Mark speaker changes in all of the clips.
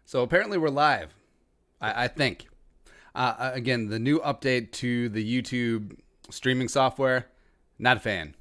Speaker 1: So apparently we're live. I think. Again, the new update to the YouTube streaming software. Not a fan.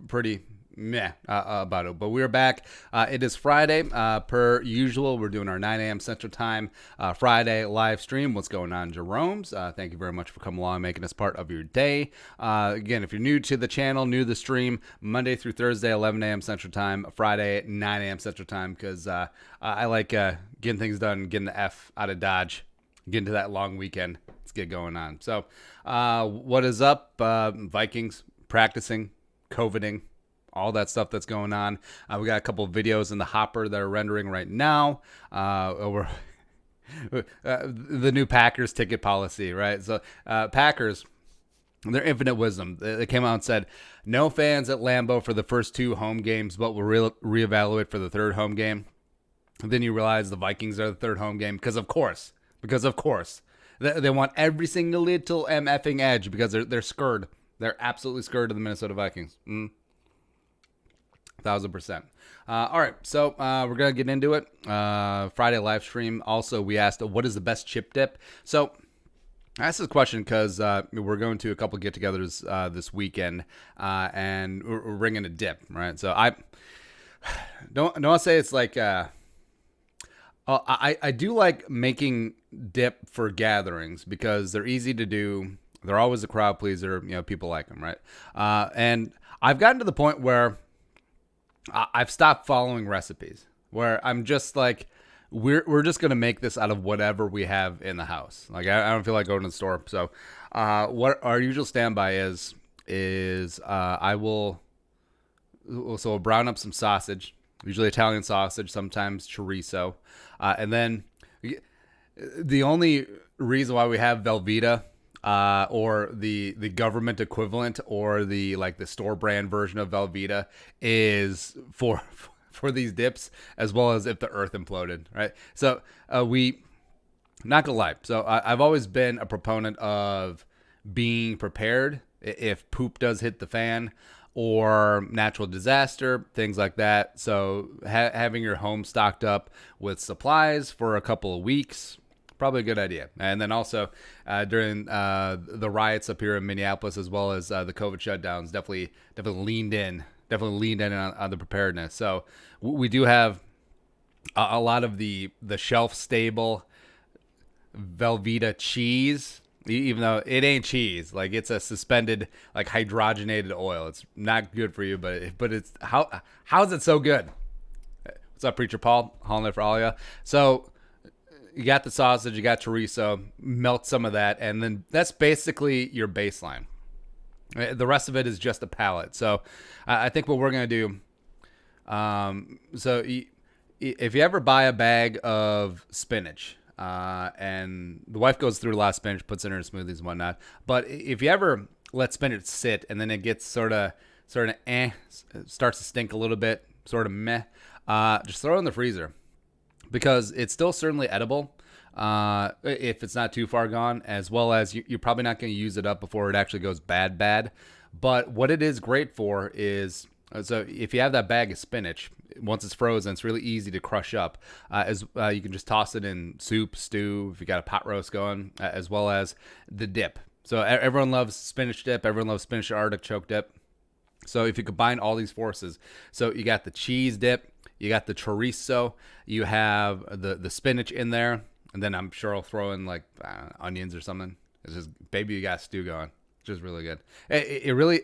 Speaker 1: Pretty meh about it. But we're back. It is Friday. Per usual, we're doing our 9 a.m. Central Time Friday live stream. What's going on, Jeromes? Thank you very much for coming along and making this part of your day. Again, if you're new to the channel, new to the stream, Monday through Thursday, 11 a.m. Central Time, Friday, 9 a.m. Central Time, because I like getting things done, getting the F out of Dodge, getting to that long weekend. Let's get going on. So, what is up? Vikings practicing, COVIDing, all that stuff that's going on. We got a couple of videos in the hopper that are rendering right now. The new Packers ticket policy, right? So, Packers, their infinite wisdom, they came out and said, no fans at Lambeau for the first two home games, but we'll reevaluate for the third home game. And then you realize the Vikings are the third home game because of course, they want every single little effing edge because they're scared. They're absolutely scared of the Minnesota Vikings. 1,000%. All right, so we're going to get into it. Friday live stream. Also, we asked, what is the best chip dip? So I asked this question because we're going to a couple get-togethers this weekend, and we're ringing a dip, right? So I don't say it's like... I do like making dip for gatherings because they're easy to do. They're always a crowd pleaser. You know, people like them, right? And I've gotten to the point where I've stopped following recipes. Where I'm just like, we're just gonna make this out of whatever we have in the house. Like I don't feel like going to the store. So, what our usual standby is I will brown up some sausage. Usually Italian sausage, sometimes chorizo. And then the only reason why we have Velveeta or the government equivalent or the store brand version of Velveeta is for these dips, as well as if the earth imploded, right? So we, not gonna lie. So I've always been a proponent of being prepared if poop does hit the fan, or natural disaster, things like that. So having your home stocked up with supplies for a couple of weeks, probably a good idea. And then also during the riots up here in Minneapolis, as well as the COVID shutdowns, definitely leaned in on the preparedness. So we do have a lot of the shelf stable Velveeta cheese. Even though it ain't cheese, like it's a suspended, like hydrogenated oil. It's not good for you, but it's how is it so good? What's up, Preacher Paul? Hauling it for all ya. So you got the sausage, you got chorizo, melt some of that, and then that's basically your baseline. The rest of it is just a palate. So I think what we're gonna do. So if you ever buy a bag of spinach. And the wife goes through a lot of spinach, puts it in her smoothies and whatnot. But if you ever let spinach sit and then it gets sort of starts to stink a little bit, sort of meh, just throw it in the freezer because it's still certainly edible if it's not too far gone, as well as you're probably not going to use it up before it actually goes bad. But what it is great for is, so if you have that bag of spinach, once it's frozen, it's really easy to crush up. You can just toss it in soup, stew, if you got a pot roast going, as well as the dip. So everyone loves spinach dip. Everyone loves spinach artichoke dip. So if you combine all these forces, so you got the cheese dip, you got the chorizo, you have the spinach in there, and then I'm sure I'll throw in like onions or something. It's just, baby, you got stew going. It's just really good. It really,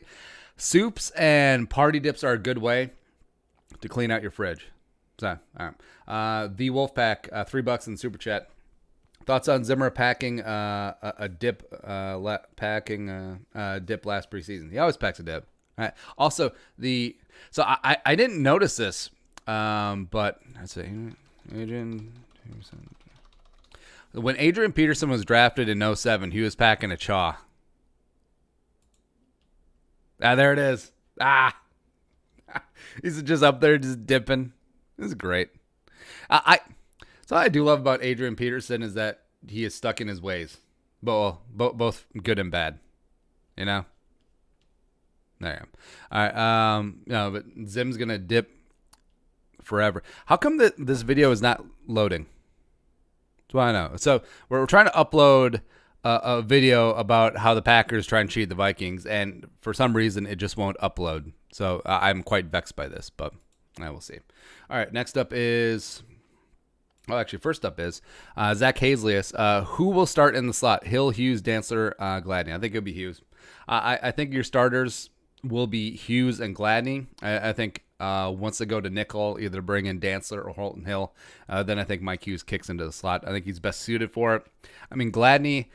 Speaker 1: soups and party dips are a good way to clean out your fridge. So, all right. The Wolfpack, $3 in the super chat. Thoughts on Zimmer packing a dip dip last preseason? He always packs a dip. All right. Also, so I didn't notice this, but let's see. When Adrian Peterson was drafted in 07, he was packing a chaw. There it is. He's just up there just dipping. This is great. So I do love about Adrian Peterson is that he is stuck in his ways. Both good and bad. You know? There I am. All right. No, but Zim's going to dip forever. How come that this video is not loading? That's what I know. So we're trying to upload a video about how the Packers try and cheat the Vikings, and for some reason it just won't upload. So I'm quite vexed by this, but I will see. All right, next up is... Well, actually, first up is Zach Hazlius. Who will start in the slot? Hill, Hughes, Dantzler, Gladney. I think it'll be Hughes. I think your starters will be Hughes and Gladney. I think once they go to nickel, either bring in Dantzler or Holton Hill. Then I think Mike Hughes kicks into the slot. I think he's best suited for it. I mean, Gladney,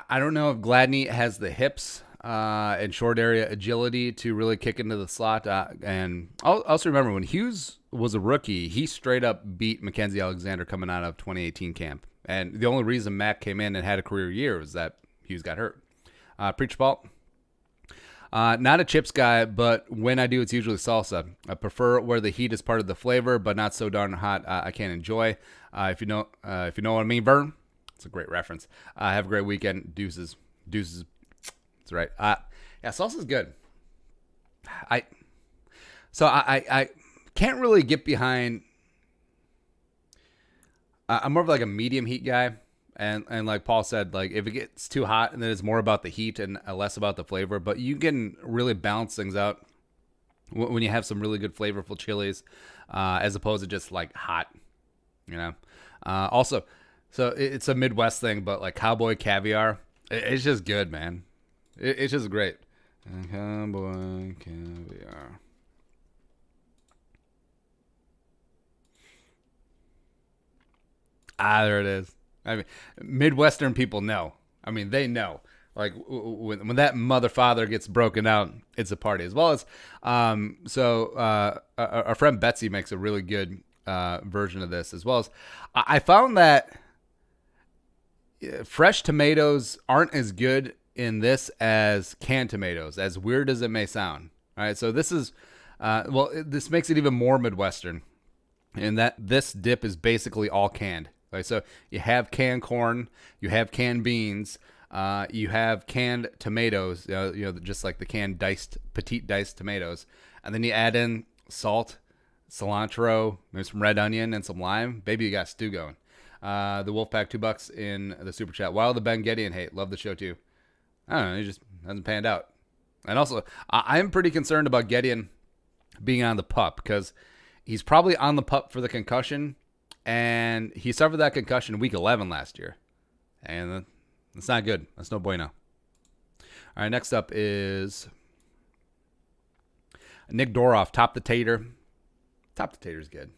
Speaker 1: I don't know if Gladney has the hips and short area agility to really kick into the slot. And I'll also remember when Hughes was a rookie, he straight up beat Mackenzie Alexander coming out of 2018 camp. And the only reason Mac came in and had a career year was that Hughes got hurt. Preach Ball. Not a chips guy, but when I do, it's usually salsa. I prefer where the heat is part of the flavor, but not so darn hot I can't enjoy. If you know what I mean, Vern. It's a great reference. Have a great weekend. Deuces. That's right. Yeah, salsa's good. I can't really get behind. I'm more of like a medium heat guy. And like Paul said, like if it gets too hot, and then it's more about the heat and less about the flavor. But you can really balance things out when you have some really good flavorful chilies, as opposed to just like hot, you know. Also, so it's a Midwest thing, but like cowboy caviar, it's just good, man. It's just great. Cowboy caviar. There it is. I mean, Midwestern people know. I mean, they know. Like when that mother father gets broken out, it's a party. As well as, our friend Betsy makes a really good version of this. As well as, I found that fresh tomatoes aren't as good in this as canned tomatoes. As weird as it may sound. All right, so this is, this makes it even more Midwestern, in that this dip is basically all canned. Right, so you have canned corn, you have canned beans, you have canned tomatoes, just like the canned petite diced tomatoes, and then you add in salt, cilantro, maybe some red onion and some lime. Baby, you got stew going. The Wolfpack $2 in the super chat. While the Ben Gideon hate, love the show too. I don't know, he just hasn't panned out. And also, I'm pretty concerned about Gideon being on the pup, because he's probably on the pup for the concussion. And he suffered that concussion in week 11 last year. And that's not good. That's no bueno. All right, next up is Nick Doroff, Top the Tater. Top the Tater's good.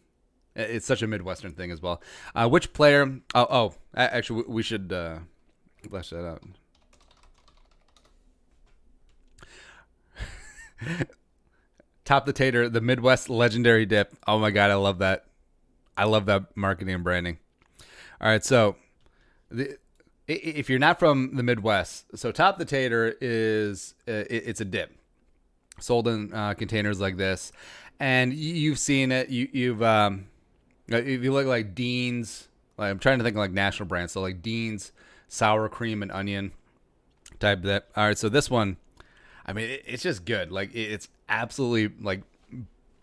Speaker 1: It's such a Midwestern thing as well. Which player? Actually, we should flesh that out. Top the Tater, the Midwest legendary dip. Oh my God, I love that. I love that marketing and branding. All right, so if you're not from the Midwest, so Top the Tater is it's a dip sold in containers like this, and you've seen it. You've if you look like Dean's, like I'm trying to think of like national brands, so like Dean's sour cream and onion type dip. All right, so this one, I mean, it's just good. Like it's absolutely like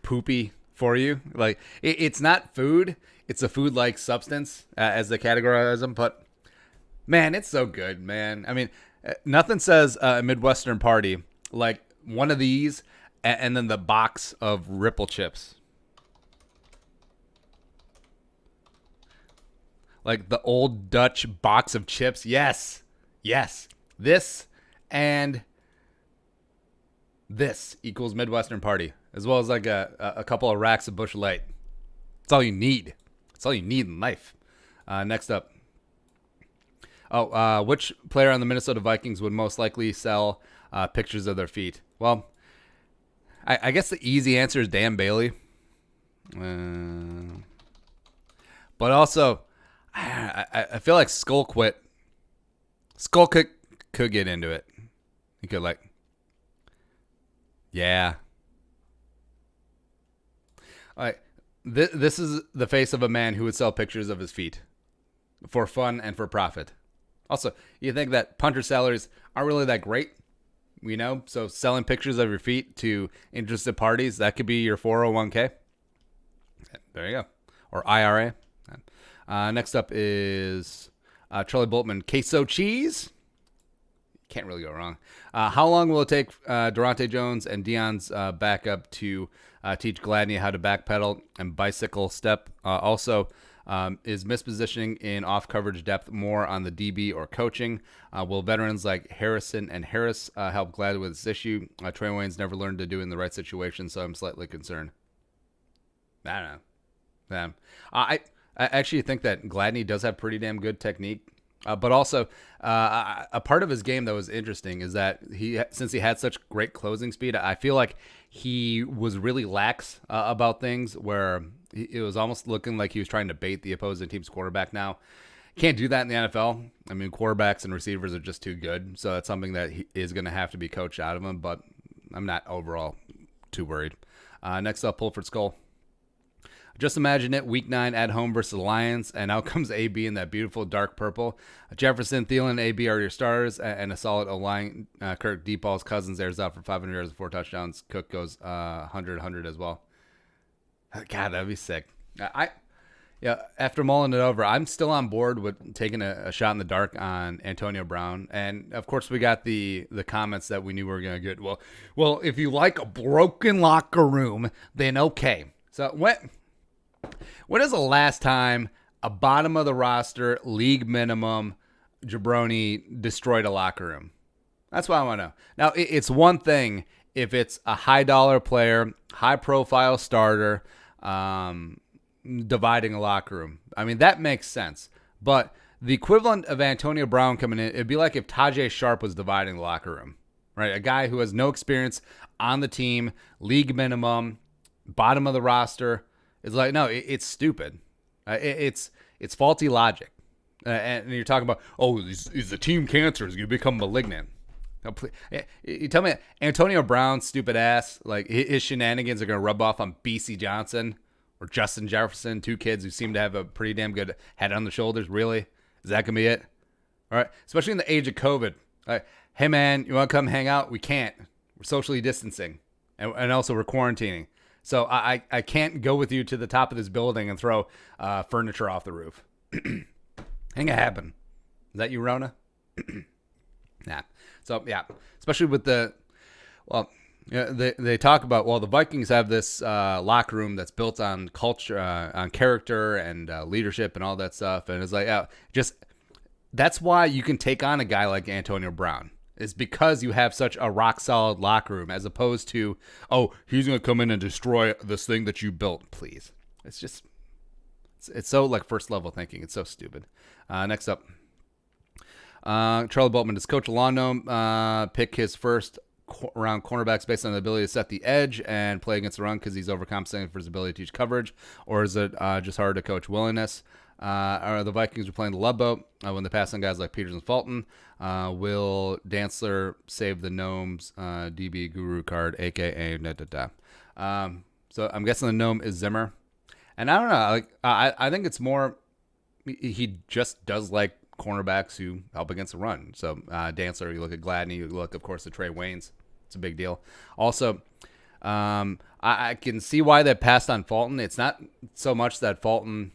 Speaker 1: poopy for you. Like it's not food, it's a food like substance, as they categorize them, but man, it's so good, man. I mean, nothing says a Midwestern party like one of these and then the box of Ripple chips, like the old Dutch box of chips. Yes this and this equals Midwestern party, as well as like a couple of racks of Busch Light. That's all you need. That's all you need in life. Next up. Which player on the Minnesota Vikings would most likely sell pictures of their feet? Well, I guess the easy answer is Dan Bailey. But also, I feel like Skull could get into it. He could like, yeah. All right. This is the face of a man who would sell pictures of his feet for fun and for profit. Also, you think that punter salaries aren't really that great, so selling pictures of your feet to interested parties, that could be your 401k. There you go. Or IRA. Next up is Charlie Boltman, queso cheese. Can't really go wrong. How long will it take Durante Jones and Deion's backup to teach Gladney how to backpedal and bicycle step? Also, is mispositioning in off coverage depth more on the DB or coaching? Will veterans like Harrison and Harris help Gladney with this issue? Trey Wayne's never learned to do it in the right situation, so I'm slightly concerned. I don't know. I actually think that Gladney does have pretty damn good technique. But also, a part of his game that was interesting is that since he had such great closing speed, I feel like he was really lax about things where it was almost looking like he was trying to bait the opposing team's quarterback. Now, can't do that in the NFL. I mean, quarterbacks and receivers are just too good. So that's something that is going to have to be coached out of him, but I'm not overall too worried. Next up, Pulford Skull. Just imagine it, week 9 at home versus the Lions, and out comes AB in that beautiful dark purple. Jefferson, Thielen, AB are your starters, and a solid O-line. Kirk, deep balls, Cousins airs out for 500 yards and 4 touchdowns. Cook goes 100 as well. God, that'd be sick. After mulling it over, I'm still on board with taking a shot in the dark on Antonio Brown. And, of course, we got the comments that we knew we were going to get. Well, if you like a broken locker room, then okay. So when is the last time a bottom of the roster, league minimum jabroni destroyed a locker room? That's what I want to know. Now, it's one thing if it's a high dollar player, high profile starter, dividing a locker room. I mean, that makes sense. But the equivalent of Antonio Brown coming in, it'd be like if Tajay Sharp was dividing the locker room, right? A guy who has no experience on the team, league minimum, bottom of the roster. It's like, no, it's stupid. It's faulty logic. And you're talking about, is the team cancer? Is going to become malignant? No, please, you tell me Antonio Brown's stupid ass, like his shenanigans are going to rub off on BC Johnson or Justin Jefferson, 2 kids who seem to have a pretty damn good head on the shoulders. Really? Is that going to be it? All right. Especially in the age of COVID. Like, hey, man, you want to come hang out? We can't. We're socially distancing. And also we're quarantining. So I can't go with you to the top of this building and throw furniture off the roof. Ain't gonna happen. Is that you, Rona? Nah. So yeah, especially with they talk about, the Vikings have this locker room that's built on culture, on character and leadership and all that stuff, and it's like, that's why you can take on a guy like Antonio Brown. Is because you have such a rock-solid locker room as opposed to, he's going to come in and destroy this thing that you built, please. It's so, like, first-level thinking. It's so stupid. Next up, Charlie Boltman. Does Coach Alonso pick his first-round cornerbacks based on the ability to set the edge and play against the run because he's overcompensating for his ability to teach coverage? Or is it just hard to coach willingness? Are the Vikings playing the love boat when they pass on guys like Peters and Fulton? Will Dantzler save the Gnomes DB Guru card, a.k.a. So I'm guessing the Gnome is Zimmer. And I don't know. Like I think it's more he just does like cornerbacks who help against the run. So Dantzler, you look at Gladney, you look, of course, at Trey Waynes. It's a big deal. Also, I can see why they passed on Fulton. It's not so much that Fulton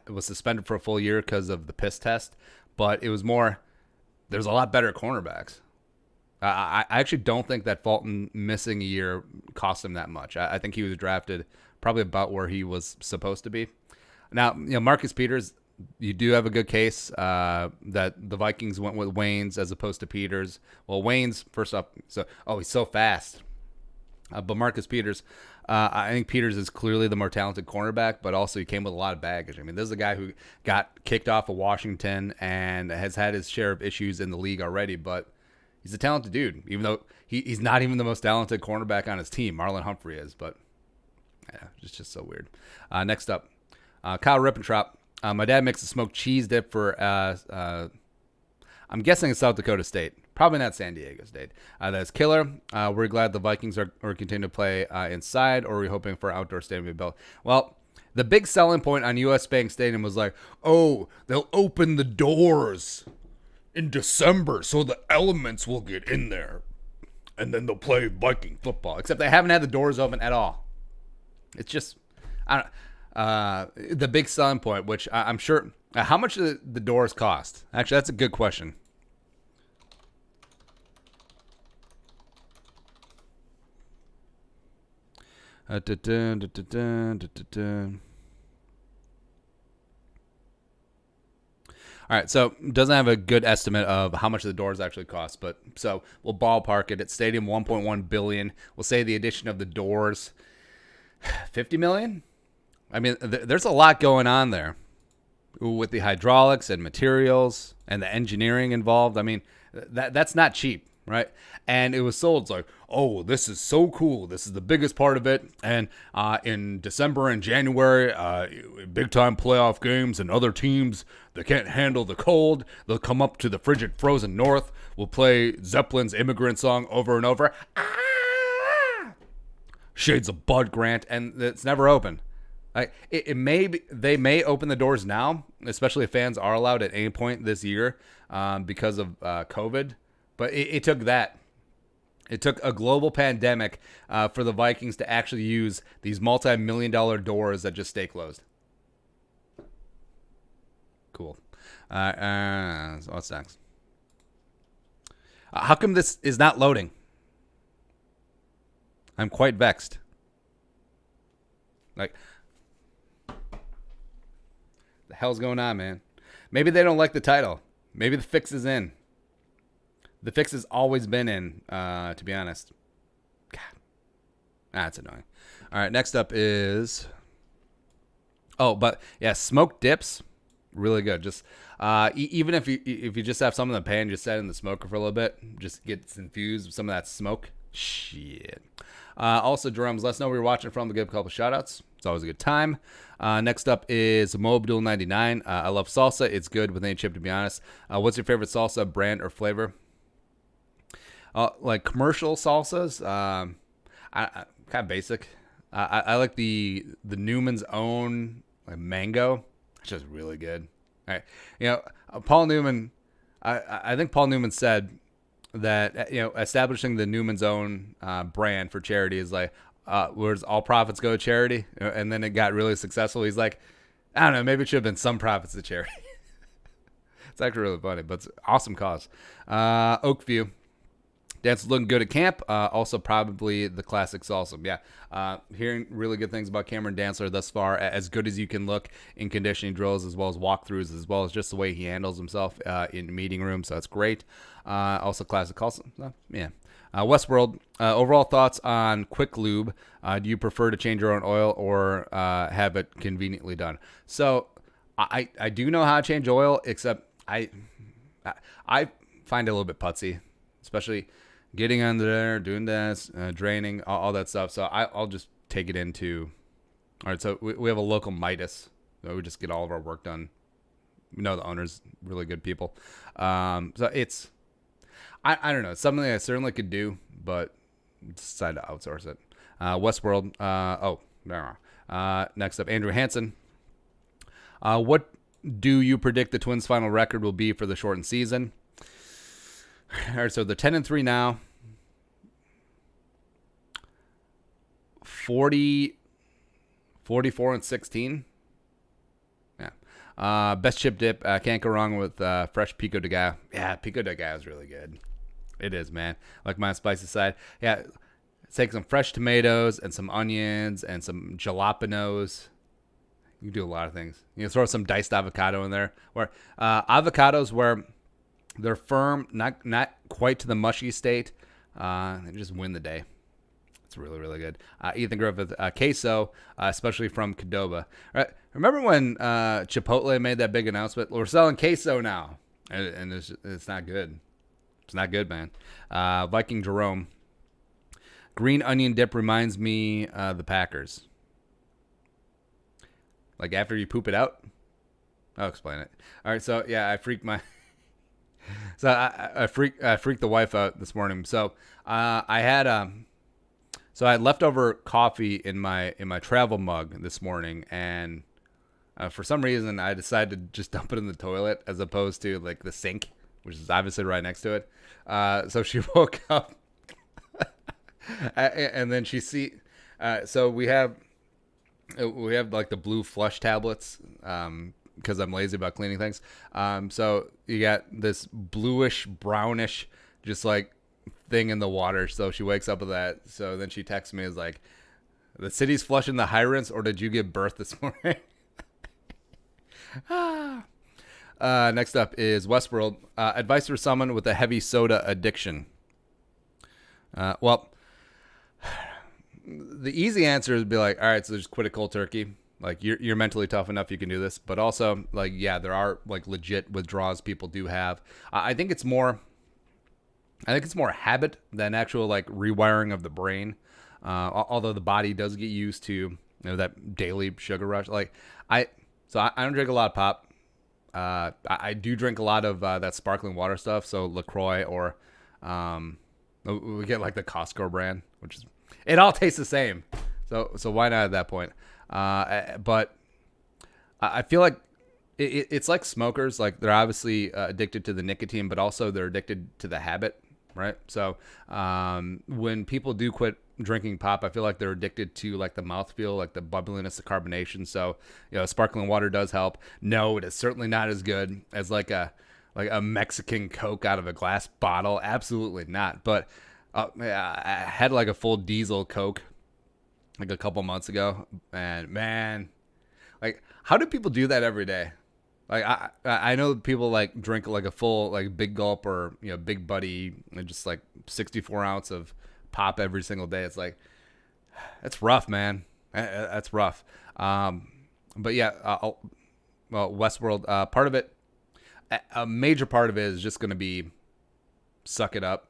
Speaker 1: was suspended for a full year because of the piss test, but it was more there's a lot better cornerbacks. I actually don't think that Fulton missing a year cost him that much. I think he was drafted probably about where he was supposed to be. Now, Marcus Peters, you do have a good case that the Vikings went with Waynes as opposed to Peters. Well, Waynes, first off, he's so fast. But Marcus Peters, I think Peters is clearly the more talented cornerback, but also he came with a lot of baggage. I mean, this is a guy who got kicked off of Washington and has had his share of issues in the league already, but he's a talented dude, even though he's not even the most talented cornerback on his team. Marlon Humphrey is, but yeah, it's just so weird. Next up, Kyle Rippentrop. My dad makes a smoked cheese dip for, I'm guessing it's South Dakota State. Probably not San Diego State. That's killer. We're glad the Vikings are continuing to play inside, or are we hoping for outdoor stadium to be built? Well, the big selling point on US Bank Stadium was like, they'll open the doors in December so the elements will get in there, and then they'll play Viking football. Except they haven't had the doors open at all. It's just, the big selling point, which I'm sure How much do the doors cost? Actually, that's a good question. All right, so doesn't have a good estimate of how much the doors actually cost, but so we'll ballpark it at stadium 1.1 billion. We'll say the addition of the doors 50 million. I mean, there's a lot going on there with the hydraulics and materials and the engineering involved. I mean, that's not cheap, right? And it was sold it's like, oh, this is so cool. This is the biggest part of it. And in December and January, big time playoff games and other teams that can't handle the cold, they'll come up to the frigid frozen north. We'll play Zeppelin's Immigrant Song over and over. Shades of Bud Grant, and it's never open. Like it may be, they may open the doors now, especially if fans are allowed at any point this year because of COVID. But it took that. It took a global pandemic for the Vikings to actually use these multi-million-dollar doors that just stay closed. Cool. So what's next? How come this is not loading? I'm quite vexed. Like, the hell's going on, man? Maybe they don't like the title. Maybe the fix is in. The fix has always been in, to be honest. God. That's annoying. All right, next up is... Oh, but yeah, smoked dips, really good. Just even if you just have some in the pan, just set it in the smoker for a little bit, just gets infused with some of that smoke. Shit. Also, Jeromes, let us know where you're watching from. To give a couple shout outs. It's always a good time. Next up is Mobdul99. I love salsa. It's good with any chip, to be honest. What's your favorite salsa brand or flavor? Like commercial salsas, kind of basic. I like the Newman's Own like mango. It's just really good. All right, Paul Newman. I think Paul Newman said that establishing the Newman's Own brand for charity is like whereas all profits go to charity, and then it got really successful. He's like, I don't know, maybe it should have been some profits to charity. It's actually really funny, but it's an awesome cause. Oakview. Dance is looking good at camp. Also, probably the classic salsa. Yeah. Hearing really good things about Cameron Dantzler thus far. As good as you can look in conditioning drills, as well as walkthroughs, as well as just the way he handles himself in meeting rooms. So that's great. Also, classic salsa. Yeah. Westworld. Overall thoughts on Quick Lube. Do you prefer to change your own oil or have it conveniently done? So I do know how to change oil, except I find it a little bit putsy, especially getting under there, doing this, draining, all that stuff. So I'll just take it into... All right, so we have a local Midas. So we just get all of our work done. We know the owner's really good people. So it's... I don't know. It's something I certainly could do, but decided to outsource it. Westworld. Next up, Andrew Hansen. What do you predict the Twins' final record will be for the shortened season? All right, so they're 10-3 now. 44-16. Yeah. Best chip dip. Can't go wrong with fresh pico de gallo. Yeah, pico de gallo is really good. It is, man. Like my spicy side. Yeah. Take some fresh tomatoes and some onions and some jalapenos. You can do a lot of things. You can throw some diced avocado in there. Or avocados where they're firm, not quite to the mushy state. They just win the day. It's really, really good. Ethan Griffith, queso, especially from Qdoba. Right? Remember when Chipotle made that big announcement? We're selling queso now. And it's not good. It's not good, man. Viking Jerome. Green onion dip reminds me the Packers. Like after you poop it out? I'll explain it. All right, so yeah, I freaked my... So I freaked the wife out this morning. So I had leftover coffee in my travel mug this morning, and for some reason I decided to just dump it in the toilet as opposed to like the sink, which is obviously right next to it. So she woke up, and then so we have like the blue flush tablets. because I'm lazy about cleaning things. So you got this bluish, brownish, just like thing in the water. So she wakes up with that. So then she texts me, is like, the city's flushing the hydrants, or did you give birth this morning? Next up is Westworld. Advice for someone with a heavy soda addiction. Well, the easy answer would be like, all right, so just quit a cold turkey. Like you're mentally tough enough, you can do this. But also, like, yeah, there are like legit withdrawals people do have. I think it's more habit than actual like rewiring of the brain. Although the body does get used to that daily sugar rush. Like I don't drink a lot of pop. I do drink a lot of that sparkling water stuff. So LaCroix or we get like the Costco brand, which is, it all tastes the same. So why not at that point? But I feel like it's like smokers. Like they're obviously addicted to the nicotine, but also they're addicted to the habit, right? So when people do quit drinking pop, I feel like they're addicted to like the mouthfeel, like the bubbliness, the carbonation. So sparkling water does help. No, it is certainly not as good as like a Mexican Coke out of a glass bottle. Absolutely not. But I had like a full diesel Coke like a couple months ago, and man, like how do people do that every day? Like I know people like drink like a full like Big Gulp or Big Buddy, just like 64 ounce of pop every single day. It's like, that's rough, man. That's rough. But yeah, well, Westworld, part of it, a major part of it is just going to be suck it up.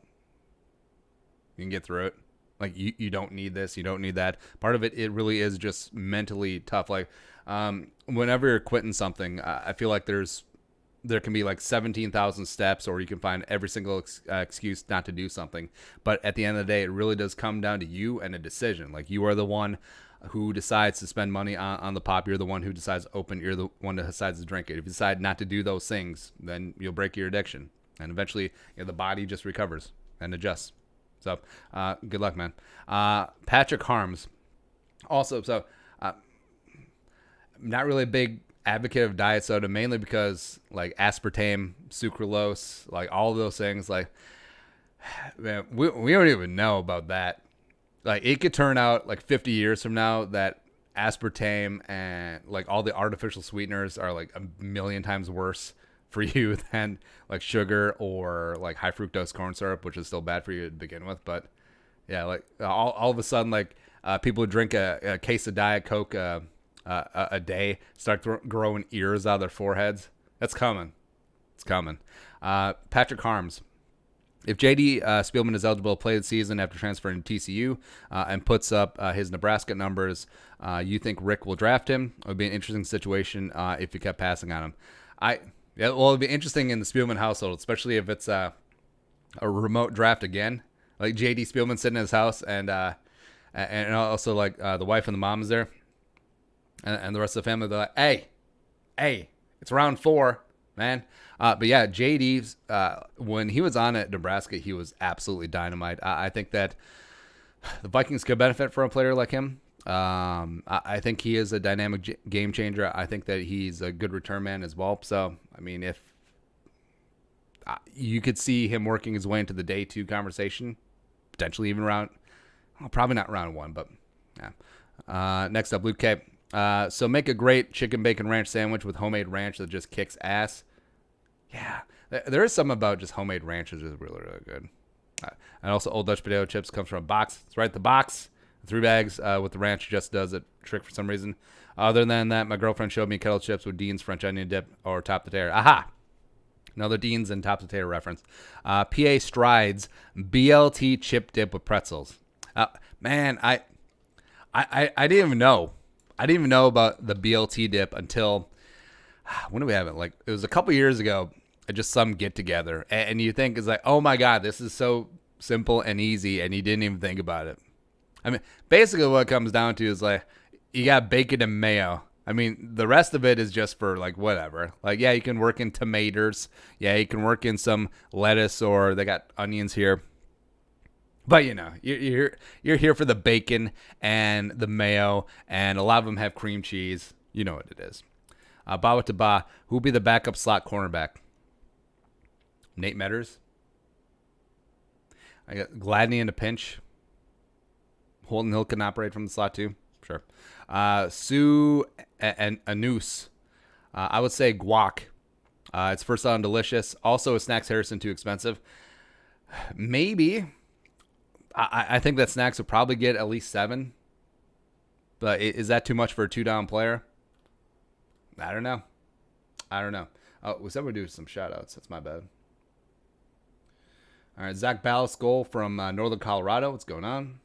Speaker 1: You can get through it. Like you don't need this, you don't need that. Part of it, it really is just mentally tough. Like whenever you're quitting something, I feel like there can be like 17,000 steps, or you can find every single excuse not to do something. But at the end of the day, it really does come down to you and a decision. Like you are the one who decides to spend money on the pop. You're the one who decides to open. You're the one that decides to drink it. If you decide not to do those things, then you'll break your addiction. And eventually the body just recovers and adjusts. So good luck, man. Patrick Harms. Also, so not really a big advocate of diet soda, mainly because like aspartame, sucralose, like all of those things, like, man, we don't even know about that. Like it could turn out like 50 years from now that aspartame and like all the artificial sweeteners are like a million times worse for you than like sugar or like high fructose corn syrup, which is still bad for you to begin with. But yeah, like all of a sudden, like people who drink a case of Diet Coke a day start growing ears out of their foreheads. That's coming. It's coming. Patrick Harms. If J.D. Spielman is eligible to play the season after transferring to TCU and puts up his Nebraska numbers, you think Rick will draft him? It would be an interesting situation if he kept passing on him. It'd be interesting in the Spielman household, especially if it's a remote draft again. Like J.D. Spielman sitting in his house, and also like the wife and the mom is there, and the rest of the family. They're like, hey, it's round 4, man. But yeah, J.D. When he was on at Nebraska, he was absolutely dynamite. I think that the Vikings could benefit from a player like him. I think he is a dynamic game changer. I think that he's a good return man as well. So, I mean, if you could see him working his way into the day 2 conversation, potentially even probably not round 1, but yeah. Next up, Luke K. So make a great chicken bacon ranch sandwich with homemade ranch that just kicks ass. Yeah, there is something about just homemade ranch that is really, really good. And also, Old Dutch potato chips comes from a box. It's right, the box. 3 bags with the ranch just does it trick for some reason. Other than that, my girlfriend showed me kettle chips with Dean's French onion dip or top the tater. Aha! Another Dean's and top the tater reference. PA Strides BLT chip dip with pretzels. Man, I didn't even know. I didn't even know about the BLT dip until when do we have it? Like it was a couple years ago. Just some get together, and you think it's like, oh my god, this is so simple and easy, and you didn't even think about it. I mean, basically what it comes down to is like, you got bacon and mayo. I mean, the rest of it is just for like whatever. Like, yeah, you can work in tomatoes. Yeah, you can work in some lettuce, or they got onions here. But you're here for the bacon and the mayo, and a lot of them have cream cheese. You know what it is. Bawa to Ba. Who'll be the backup slot cornerback? Nate Metters. I got Gladney in a pinch. Holton Hill can operate from the slot too. Sure. Sue and Anus. I would say guac. It's first on delicious. Also, Snacks Harrison too expensive. Maybe. I think that Snacks would probably get at least 7. But is that too much for a 2-down player? I don't know. Oh, we said we'd do some shout-outs. That's my bad. All right, Zach Ballas goal from Northern Colorado. What's going on?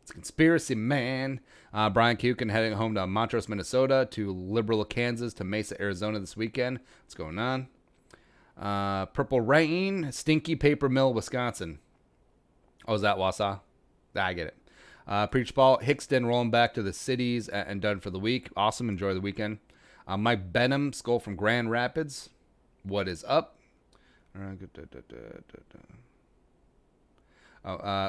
Speaker 1: It's a conspiracy, man. Brian Kukin heading home to Montrose, Minnesota, to Liberal, Kansas, to Mesa, Arizona this weekend. What's going on? Purple Rain, Stinky Paper Mill, Wisconsin. Oh, is that Wausau? I get it. Preach Ball, Hickston rolling back to the cities and done for the week. Awesome. Enjoy the weekend. Mike Benham, Skull from Grand Rapids. What is up?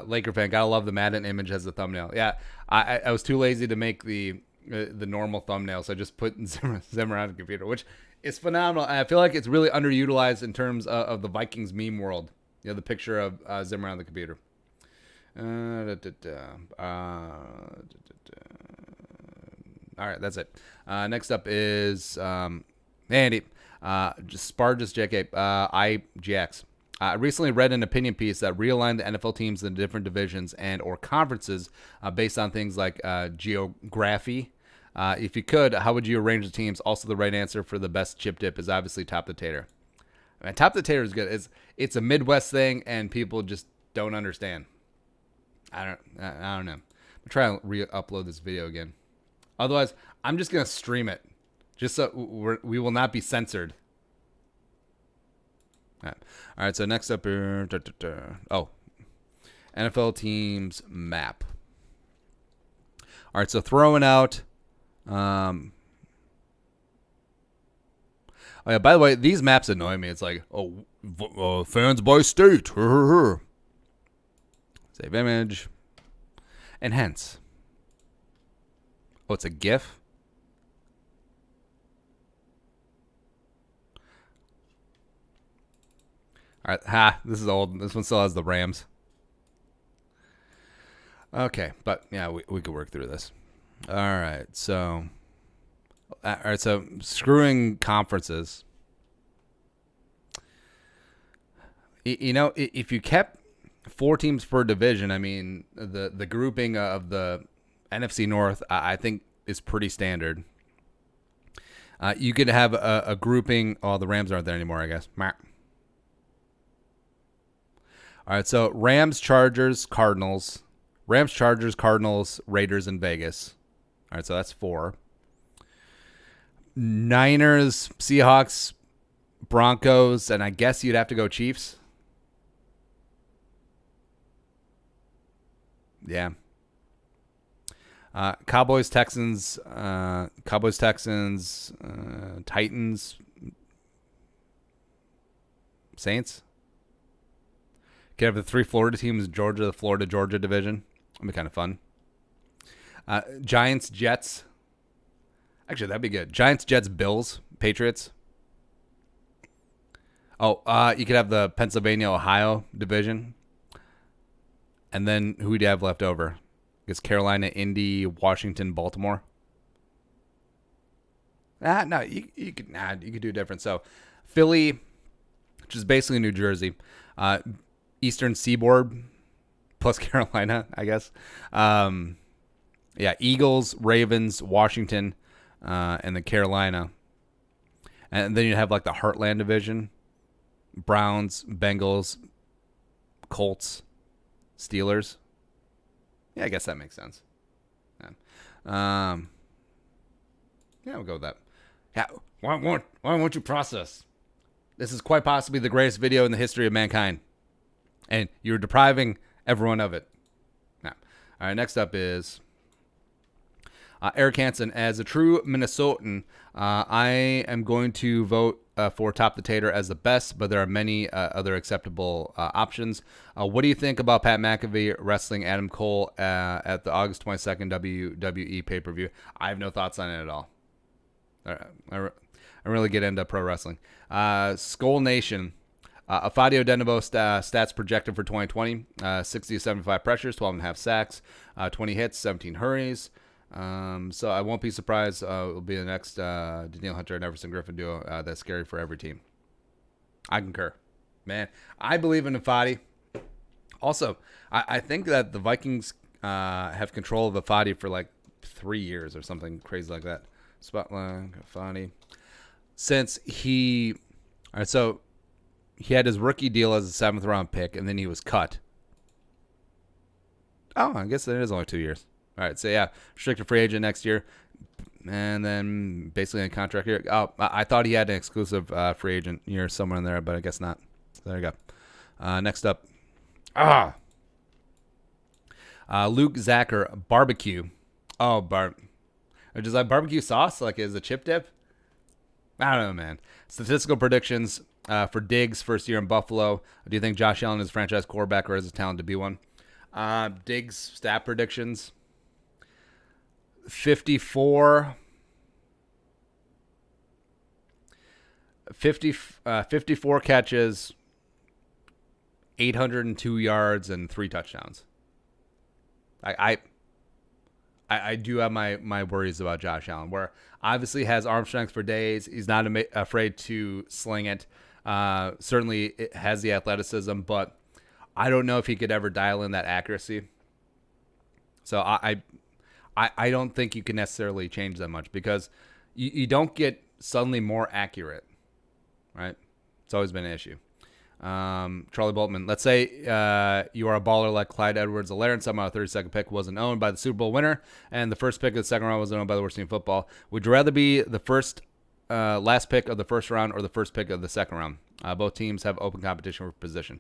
Speaker 1: Laker fan. Gotta love the Madden image as the thumbnail. Yeah, I was too lazy to make the normal thumbnail, so I just put Zimmer on the computer, which is phenomenal. I feel like it's really underutilized in terms of the Vikings meme world. You know, the picture of Zimmer on the computer. All right, that's it. Next up is Andy. Spargus JK. IGX. I recently read an opinion piece that realigned the NFL teams into different divisions and or conferences based on things like geography. If you could, how would you arrange the teams? Also, the right answer for the best chip dip is obviously Top the Tater. I mean, Top the Tater is good. It's a Midwest thing, and people just don't understand. I don't know. I'm gonna try and re-upload this video again. Otherwise, I'm just gonna stream it, just so we will not be censored. All right, so next up here, NFL teams map. All right, so throwing out. Oh yeah, by the way, these maps annoy me. It's like, fans by state. Save image. Enhance. Oh, it's a GIF. All right, this is old. This one still has the Rams. Okay, but yeah, we could work through this. All right, so screwing conferences. You know, if you kept 4 teams per division, I mean, the grouping of the NFC North, I think, is pretty standard. You could have a grouping. Oh, the Rams aren't there anymore, I guess. All right, so Rams, Chargers, Cardinals. Rams, Chargers, Cardinals, Raiders, and Vegas. All right, so that's 4. Niners, Seahawks, Broncos, and I guess you'd have to go Chiefs. Yeah. Cowboys, Texans, Titans, Saints. Could have the 3 Florida teams, the Florida-Georgia division. That'd be kind of fun. Giants, Jets. Actually, that'd be good. Giants, Jets, Bills, Patriots. Oh, you could have the Pennsylvania-Ohio division. And then who would you have left over? I guess Carolina, Indy, Washington, Baltimore. No, you could do different. So Philly, which is basically New Jersey. Eastern Seaboard plus Carolina, I guess. Yeah, Eagles, Ravens, Washington, and then Carolina. And then you have like the Heartland division. Browns, Bengals, Colts, Steelers. Yeah, I guess that makes sense. Yeah, we'll go with that. Yeah, why won't you process? This is quite possibly the greatest video in the history of mankind. And you're depriving everyone of it. Now, all right, next up is Eric Hansen. As a true Minnesotan, I am going to vote for Top the Tater as the best, but there are many other acceptable options. What do you think about Pat McAfee wrestling Adam Cole at the August 22nd WWE pay-per-view? I have no thoughts on it at all. I really get into pro wrestling. Skull Nation. Afadio Denebo stats projected for 2020. 60 to 75 pressures, 12 and a half sacks, 20 hits, 17 hurries. So I won't be surprised. It will be the next Daniil Hunter and Everson Griffin duo that's scary for every team. I concur. Man, I believe in Afadi. Also, I think that the Vikings have control of Afadi for like 3 years or something crazy like that. Spotlight, Afadi. Since he... All right, so he had his rookie deal as a 7th round pick, and then he was cut. Oh, I guess it is only 2 years. All right, so yeah, restricted free agent next year, and then basically in contract year. Oh, I thought he had an exclusive free agent year somewhere in there, but I guess not. So there you go. Next up, Luke Zacher, barbecue. Oh, just like barbecue sauce, like is a chip dip. I don't know, man. Statistical predictions for Diggs' first year in Buffalo. Do you think Josh Allen is a franchise quarterback or has the talent to be one? Diggs' stat predictions. 54 catches, 802 yards, and 3 touchdowns. I do have my worries about Josh Allen, where obviously has arm strength for days. He's not afraid to sling it. Certainly it has the athleticism, but I don't know if he could ever dial in that accuracy. So I don't think you can necessarily change that much because you don't get suddenly more accurate, right? It's always been an issue. Charlie Boltman, let's say you are a baller like Clyde Edwards-Helaire and somehow a 32nd pick wasn't owned by the Super Bowl winner and the first pick of the second round wasn't owned by the worst team in football. Would you rather be the last pick of the first round or the first pick of the second round? Both teams have open competition for position.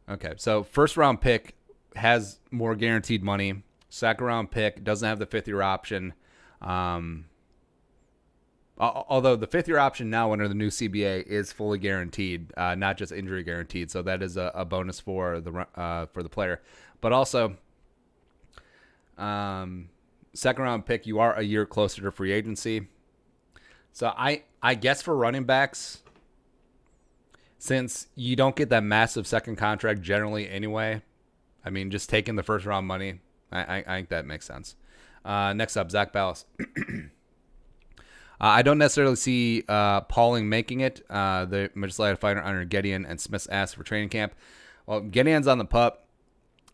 Speaker 1: Okay, so first round pick has more guaranteed money. Second round pick doesn't have the 5th-year option. Although the 5th-year option now under the new CBA is fully guaranteed, not just injury guaranteed. So that is a bonus for the player. But also, second round pick, you are a year closer to free agency. So I guess for running backs, since you don't get that massive second contract generally anyway, I mean, just taking the first round money, I think that makes sense. Next up, Zach Ballas. I don't necessarily see Pauling making it. The legislative fighter under Gideon and Smith's asked for training camp. Well, Gideon's on the pup.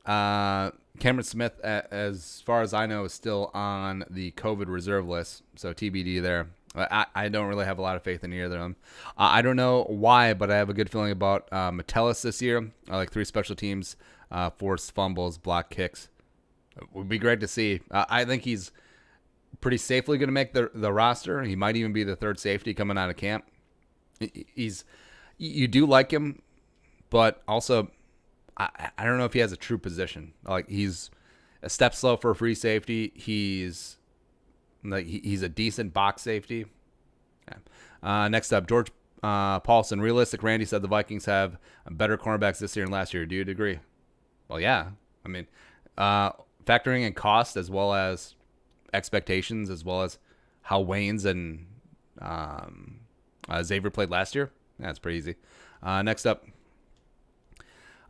Speaker 1: Cameron Smith, as far as I know, is still on the COVID reserve list, so TBD there. I don't really have a lot of faith in either of them. I don't know why, but I have a good feeling about Metellus this year. Like 3 special teams, forced fumbles, block kicks. It would be great to see. I think he's pretty safely going to make the roster. He might even be the 3rd safety coming out of camp. You do like him, but also I don't know if he has a true position. Like he's a step slow for a free safety. He's a decent box safety. Yeah. Next up, George Paulson. Realistic. Randy said the Vikings have better cornerbacks this year than last year. Do you agree? Well, yeah. I mean, factoring in cost as well as expectations, as well as how Waynes and Xavier played last year. That's pretty easy. Next up,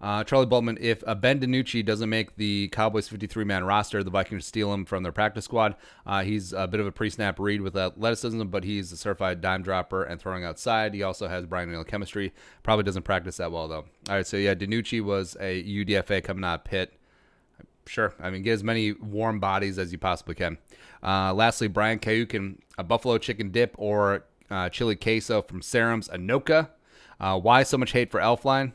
Speaker 1: Charlie Boltman. If Ben DiNucci doesn't make the Cowboys 53-man roster, the Vikings steal him from their practice squad. He's a bit of a pre-snap read with athleticism, but he's a certified dime dropper and throwing outside. He also has Brian O'Neill chemistry. Probably doesn't practice that well, though. All right, so yeah, DiNucci was a UDFA coming out of Pitt. Sure. I mean, get as many warm bodies as you possibly can. Lastly, Brian Kayukin, a buffalo chicken dip or chili queso from Serum's Anoka. Why so much hate for Elflein?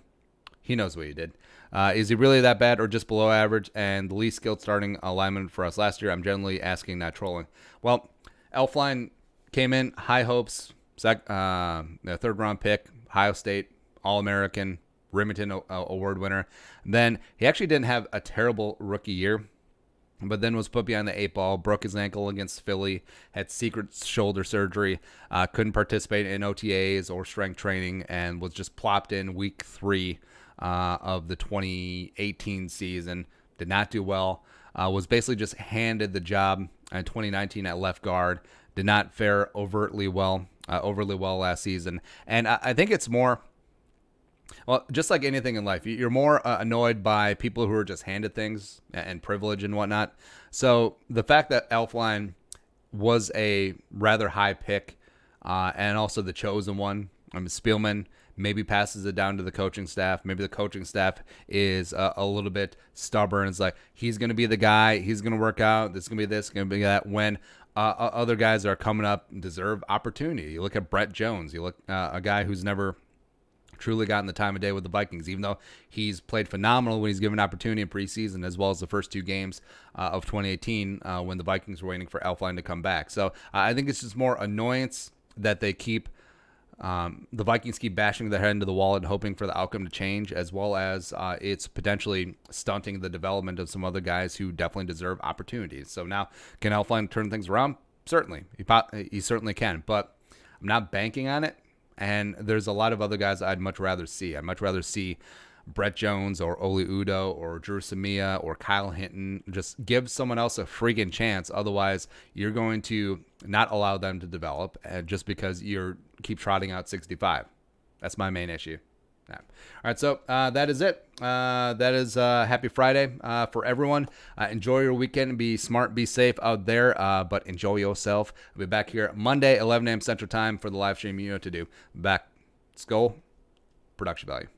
Speaker 1: He knows what he did. Is he really that bad or just below average and the least skilled starting alignment for us last year? I'm generally asking, not trolling. Well, Elflein came in, high hopes, 3rd round pick, Ohio State, All-American, Remington Award winner. Then he actually didn't have a terrible rookie year, but then was put behind the 8 ball, broke his ankle against Philly, had secret shoulder surgery, couldn't participate in OTAs or strength training, and was just plopped in week 3 of the 2018 season. Did not do well. was basically just handed the job in 2019 at left guard. Did not fare overly well last season. And I think it's more, well, just like anything in life, you're more annoyed by people who are just handed things and privilege and whatnot. So the fact that Elflein was a rather high pick and also the chosen one, Spielman maybe passes it down to the coaching staff. Maybe the coaching staff is a little bit stubborn. It's like, he's going to be the guy. He's going to work out. This is going to be this, going to be that. When other guys are coming up and deserve opportunity. You look at Brett Jones. You look a guy who's never truly gotten the time of day with the Vikings, even though he's played phenomenal when he's given opportunity in preseason, as well as the first 2 games of 2018 when the Vikings were waiting for Elflein to come back. So I think it's just more annoyance that they keep the Vikings keep bashing their head into the wall and hoping for the outcome to change, as well as it's potentially stunting the development of some other guys who definitely deserve opportunities. So now, can Elflein turn things around? Certainly. He certainly can, but I'm not banking on it. And there's a lot of other guys I'd much rather see. I'd much rather see Brett Jones or Oli Udoh or Drew Samia or Kyle Hinton. Just give someone else a freaking chance. Otherwise, you're going to not allow them to develop just because you're keep trotting out 65. That's my main issue. Yeah. All right, so that is it. That is happy Friday for everyone. Enjoy your weekend and be smart, be safe out there, but enjoy yourself. I'll be back here Monday, 11 a.m. Central Time for the live stream. You know what to do. Back. Let's go. Production value.